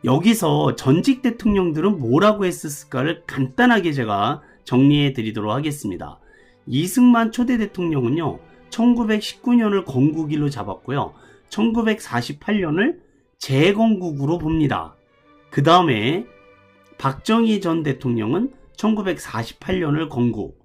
여기서 전직 대통령들은 뭐라고 했었을까를 간단하게 제가 정리해 드리도록 하겠습니다. 이승만 초대 대통령은요, 1919년을 건국일로 잡았고요. 1948년을 재건국으로 봅니다. 그 다음에 박정희 전 대통령은 1948년을 건국,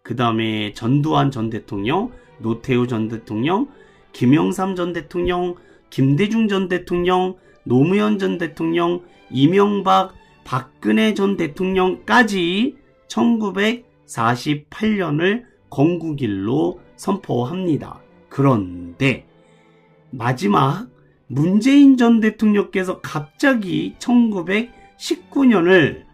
그 다음에 전두환 전 대통령, 노태우 전 대통령, 김영삼 전 대통령, 김대중 전 대통령, 노무현 전 대통령, 이명박, 박근혜 전 대통령까지 1948년을 건국일로 선포합니다. 그런데 마지막 문재인 전 대통령께서 갑자기 1919년을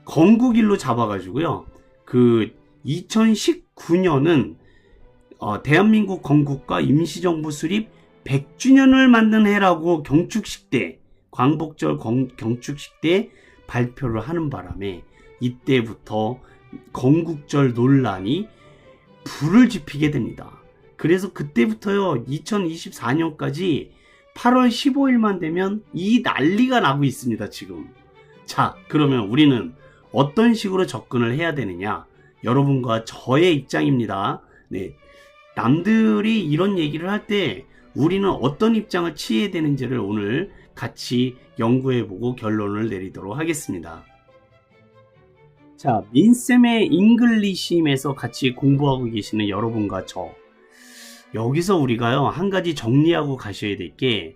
건국일로 잡아가지고요. 그 2019년은 대한민국 건국과 임시정부 수립 100주년을 맞는 해라고 경축식 때, 광복절 경축식 때 발표를 하는 바람에 이때부터 건국절 논란이 불을 지피게 됩니다. 그래서 그때부터요, 2024년까지 8월 15일만 되면 이 난리가 나고 있습니다, 지금. 자, 그러면 우리는 어떤 식으로 접근을 해야 되느냐? 여러분과 저의 입장입니다. 네. 남들이 이런 얘기를 할 때 우리는 어떤 입장을 취해야 되는지를 오늘 같이 연구해보고 결론을 내리도록 하겠습니다. 자, 민쌤의 잉글리시임에서 같이 공부하고 계시는 여러분과 저, 여기서 우리가요, 한 가지 정리하고 가셔야 될 게,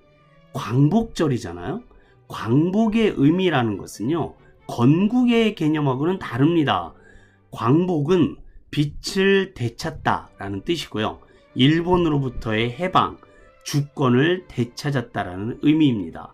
광복절이잖아요. 광복의 의미라는 것은요, 건국의 개념하고는 다릅니다. 광복은 빛을 되찾다 라는 뜻이고요, 일본으로부터의 해방, 주권을 되찾았다라는 의미입니다.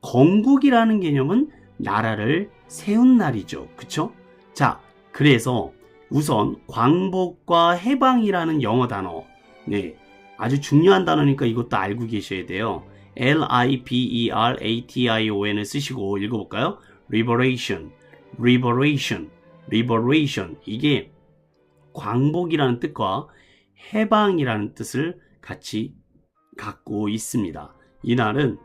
건국이라는 개념은 나라를 세운 날이죠. 그쵸? 자, 그래서 우선 광복과 해방이라는 영어 단어, 네, 아주 중요한 단어니까 이것도 알고 계셔야 돼요. Liberation을 쓰시고 읽어볼까요? Liberation, Liberation, Liberation. 이게 광복이라는 뜻과 해방이라는 뜻을 같이 갖고 있습니다. 이날은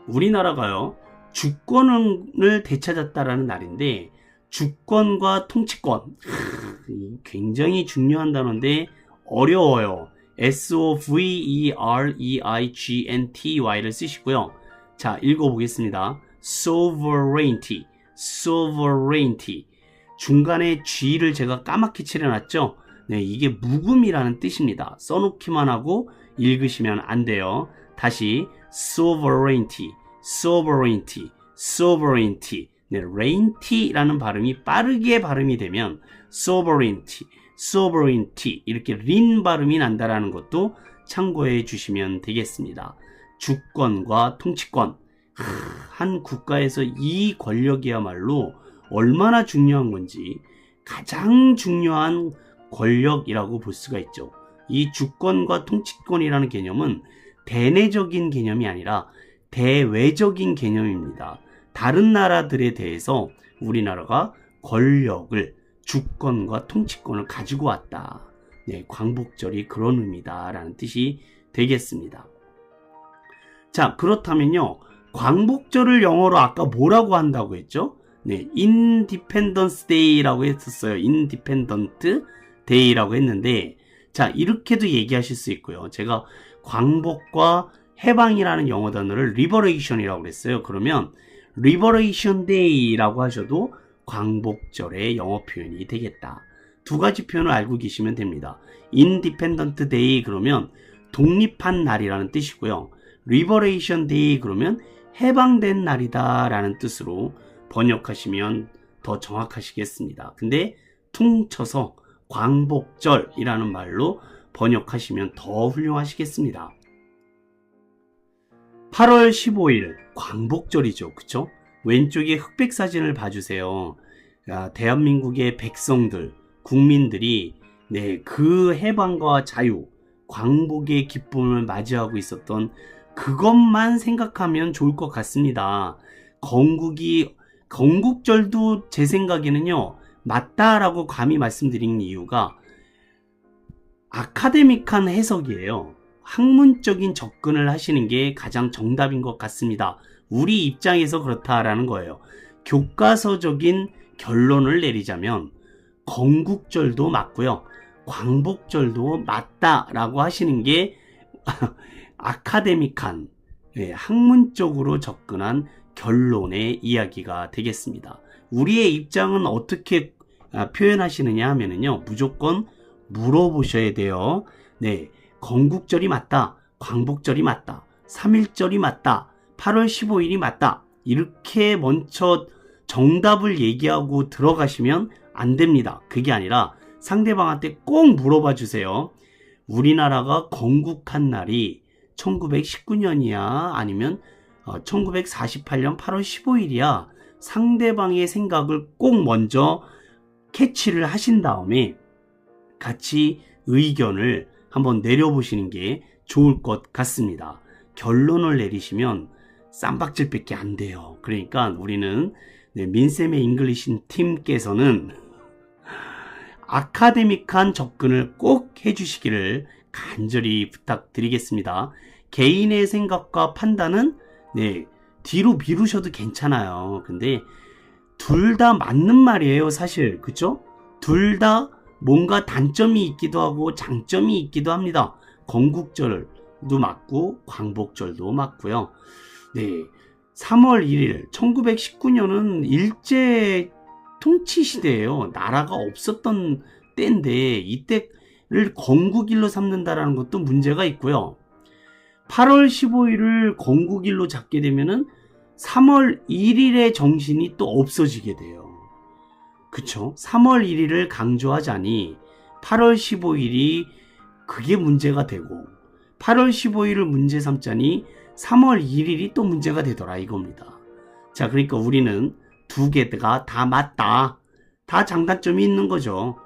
우리나라가요, 주권을 되찾았다라는 날인데, 주권과 통치권, 굉장히 중요한 단어인데 어려워요. sovereignty를 쓰시고요. 자, 읽어보겠습니다. sovereignty, sovereignty. 중간에 G를 제가 까맣게 칠해놨죠? 네, 이게 묵음이라는 뜻입니다. 써놓기만 하고 읽으시면 안 돼요. 다시 sovereignty, sovereignty, sovereignty. 네, reignty라는 발음이 빠르게 발음이 되면 sovereignty, sovereignty 이렇게 린 발음이 난다라는 것도 참고해 주시면 되겠습니다. 주권과 통치권, 한 국가에서 이 권력이야말로 얼마나 중요한 건지 가장 중요한 권력이라고 볼 수가 있죠. 이 주권과 통치권이라는 개념은 대내적인 개념이 아니라 대외적인 개념입니다. 다른 나라들에 대해서 우리나라가 권력을, 주권과 통치권을 가지고 왔다. 네, 광복절이 그런 의미다 라는 뜻이 되겠습니다. 자, 그렇다면요, 광복절을 영어로 아까 뭐라고 한다고 했죠? 네, Independence Day라고 했었어요. Independent Day라고 했는데, 자, 이렇게도 얘기하실 수 있고요. 제가 광복과 해방이라는 영어 단어를 Liberation이라고 그랬어요. 그러면 Liberation Day라고 하셔도 광복절의 영어 표현이 되겠다. 두 가지 표현을 알고 계시면 됩니다. Independent Day 그러면 독립한 날이라는 뜻이고요. Liberation Day 그러면 해방된 날이다 라는 뜻으로 번역하시면 더 정확하시겠습니다. 근데 퉁쳐서 광복절이라는 말로 번역하시면 더 훌륭하시겠습니다. 8월 15일 광복절이죠. 그쵸? 왼쪽에 흑백 사진을 봐주세요. 대한민국의 백성들, 국민들이 네, 그 해방과 자유, 광복의 기쁨을 맞이하고 있었던 그것만 생각하면 좋을 것 같습니다. 건국절도 제 생각에는요, 맞다라고 감히 말씀드리는 이유가 아카데믹한 해석이에요. 학문적인 접근을 하시는 게 가장 정답인 것 같습니다. 우리 입장에서 그렇다라는 거예요. 교과서적인 결론을 내리자면 건국절도 맞고요. 광복절도 맞다라고 하시는 게 아카데믹한, 학문적으로 접근한 결론의 이야기가 되겠습니다. 우리의 입장은 어떻게 표현하시느냐 하면은요, 무조건 물어보셔야 돼요. 네, 건국절이 맞다, 광복절이 맞다, 3.1절이 맞다, 8월 15일이 맞다, 이렇게 먼저 정답을 얘기하고 들어가시면 안 됩니다. 그게 아니라 상대방한테 꼭 물어봐 주세요. 우리나라가 건국한 날이 1919년이야? 아니면 1948년 8월 15일이야? 상대방의 생각을 꼭 먼저 캐치를 하신 다음에 같이 의견을 한번 내려보시는 게 좋을 것 같습니다. 결론을 내리시면 쌈박질밖에 안 돼요. 그러니까 우리는 민쌤의 잉글리시 팀께서는 아카데믹한 접근을 꼭 해주시기를 간절히 부탁드리겠습니다. 개인의 생각과 판단은 뒤로 미루셔도 괜찮아요. 근데 둘 다 맞는 말이에요, 사실. 그쵸? 둘 다 뭔가 단점이 있기도 하고 장점이 있기도 합니다. 건국절도 맞고 광복절도 맞고요. 3월 1일 1919년은 일제 통치 시대예요. 나라가 없었던 때인데 이때를 건국일로 삼는다라는 것도 문제가 있고요. 8월 15일을 건국일로 잡게 되면은 3월 1일의 정신이 또 없어지게 돼요. 그쵸? 3월 1일을 강조하자니 8월 15일이 그게 문제가 되고 8월 15일을 문제 삼자니 3월 1일이 또 문제가 되더라 이겁니다. 자, 그러니까 우리는 두 개가 다 맞다. 다 장단점이 있는 거죠.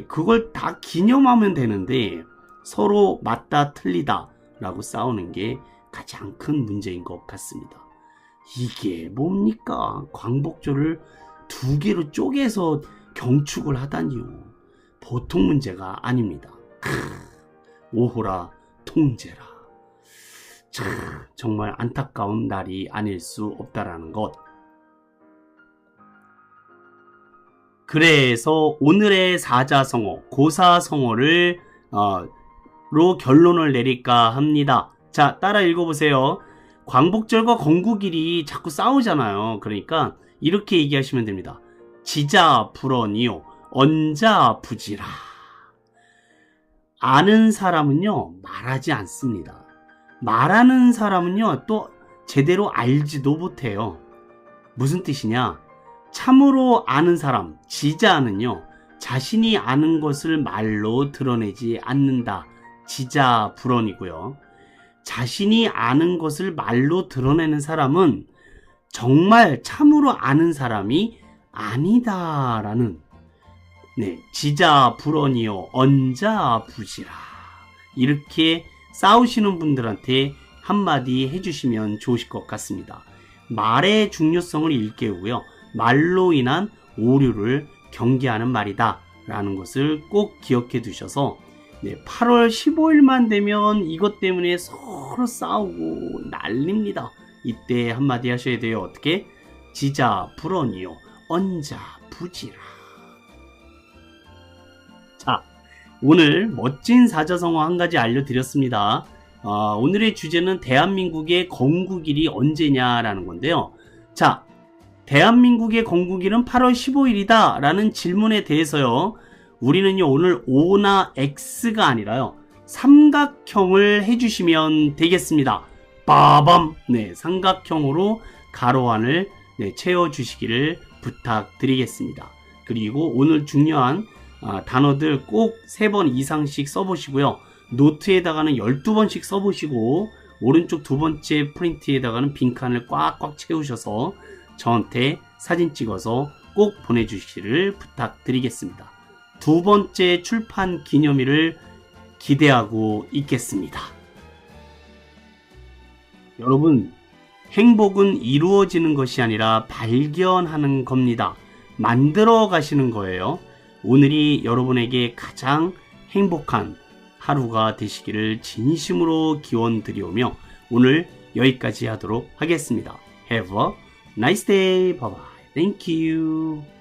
그걸 다 기념하면 되는데 서로 맞다 틀리다 라고 싸우는 게 가장 큰 문제인 것 같습니다. 이게 뭡니까? 광복절을 두 개로 쪼개서 경축을 하다니요. 보통 문제가 아닙니다. 오호라 통제라. 참, 정말 안타까운 날이 아닐 수 없다라는 것. 그래서 오늘의 사자성어, 고사성어를 로 결론을 내릴까 합니다. 자, 따라 읽어보세요. 광복절과 건국일이 자꾸 싸우잖아요. 그러니까 이렇게 얘기하시면 됩니다. 지자 불언이요 언자 부지라. 아는 사람은요 말하지 않습니다. 말하는 사람은요 또 제대로 알지도 못해요. 무슨 뜻이냐? 참으로 아는 사람, 지자는요 자신이 아는 것을 말로 드러내지 않는다. 지자 불언이고요. 자신이 아는 것을 말로 드러내는 사람은 정말 참으로 아는 사람이 아니다라는 지자 불언이요 언자 부지라. 이렇게 싸우시는 분들한테 한마디 해주시면 좋으실 것 같습니다. 말의 중요성을 일깨우고요. 말로 인한 오류를 경계하는 말이다 라는 것을 꼭 기억해 두셔서 8월 15일만 되면 이것 때문에 서로 싸우고 난립니다. 이때 한마디 하셔야 돼요. 어떻게? 지자 불언이요 언자 부지라. 자, 오늘 멋진 사자성어 한 가지 알려드렸습니다. 오늘의 주제는 대한민국의 건국일이 언제냐라는 건데요. 자, 대한민국의 건국일은 8월 15일이다 라는 질문에 대해서요, 우리는요 오늘 O나 X가 아니라요 삼각형을 해주시면 되겠습니다. 빠밤. 삼각형으로 가로안을 채워주시기를 부탁드리겠습니다. 그리고 오늘 중요한 단어들 꼭 3번 이상씩 써보시고요. 노트에다가는 12번씩 써보시고 오른쪽 두 번째 프린트에다가는 빈칸을 꽉꽉 채우셔서 저한테 사진 찍어서 꼭 보내주시기를 부탁드리겠습니다. 두 번째 출판 기념일을 기대하고 있겠습니다. 여러분, 행복은 이루어지는 것이 아니라 발견하는 겁니다. 만들어 가시는 거예요. 오늘이 여러분에게 가장 행복한 하루가 되시기를 진심으로 기원 드리오며 오늘 여기까지 하도록 하겠습니다. Have a nice day. Bye bye. Thank you.